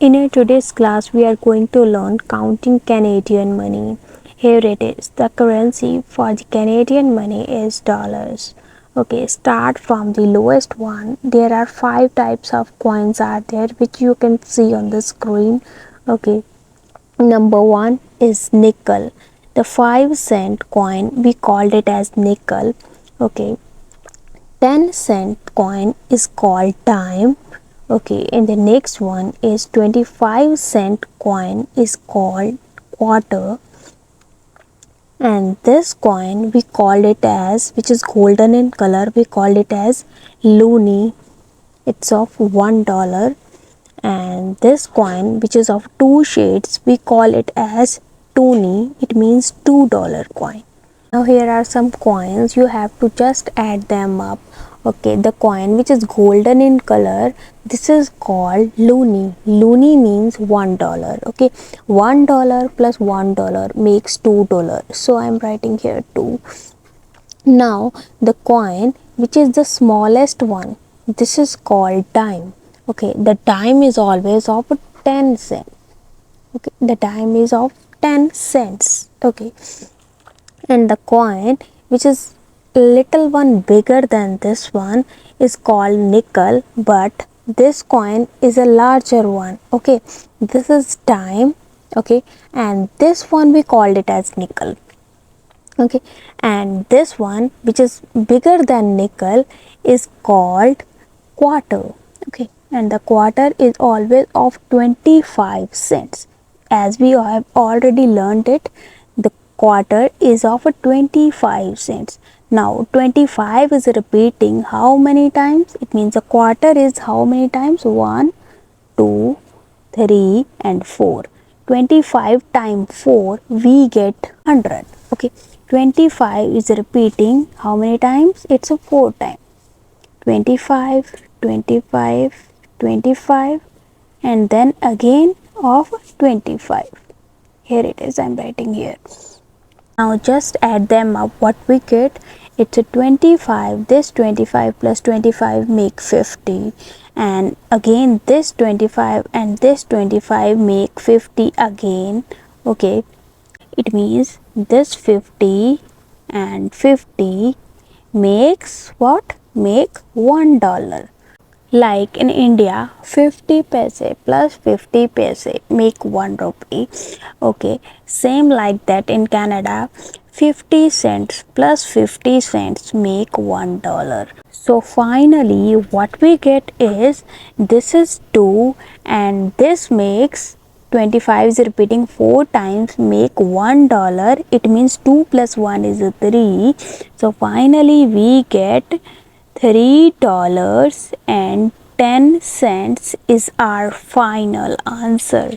In today's class, we are going to learn counting Canadian money. Here it is. The currency for the Canadian money is dollars. Okay, start from the lowest one. There are 5 types of coins are there which you can see on the screen. Okay, number 1 is nickel. The 5-cent coin we called it as nickel. Okay, 10-cent coin is called dime. Okay, and the next one is 25-cent coin is called quarter, and this coin we call it as, which is golden in color, we call it as loonie. It's of $1. And this coin which is of 2 shades, we call it as toonie. It means $2 coin. Now here are some coins, you have to just add them up. Okay, the coin which is golden in color, this is called loonie. Loonie means $1. Okay, $1 plus $1 makes $2. So I am writing here 2. Now the coin which is the smallest one, this is called dime. Okay, the dime is always of 10 cents. Okay, the dime is of 10 cents. Okay, and the coin which is little one bigger than this one is called nickel, but this coin is a larger one. Okay, this is dime. Okay, and this one we called it as nickel. Okay, and this one which is bigger than nickel is called quarter. Okay, and the quarter is always of 25 cents. As we have already learned it, the quarter is of 25 cents. Now 25 is repeating how many times? It means a quarter is how many times? 1, 2, 3 and 4. 25 times 4 we get 100. Okay, 25 is repeating how many times? It's a 4 times. 25, 25, 25 and then again of 25. Here it is, I am writing here. Now just add them up, what we get? It's a 25, this 25 plus 25 make 50, and again this 25 and this 25 make 50 again. Okay, it means this 50 and 50 makes what? Make $1. Like in India, 50 paise plus 50 paise make 1 rupee. Okay, same like that in Canada, 50 cents plus 50 cents make $1. So finally what we get is, this is 2 and this makes 25 is repeating 4 times make $1. It means 2 plus 1 is 3. So finally we get $3.10 is our final answer.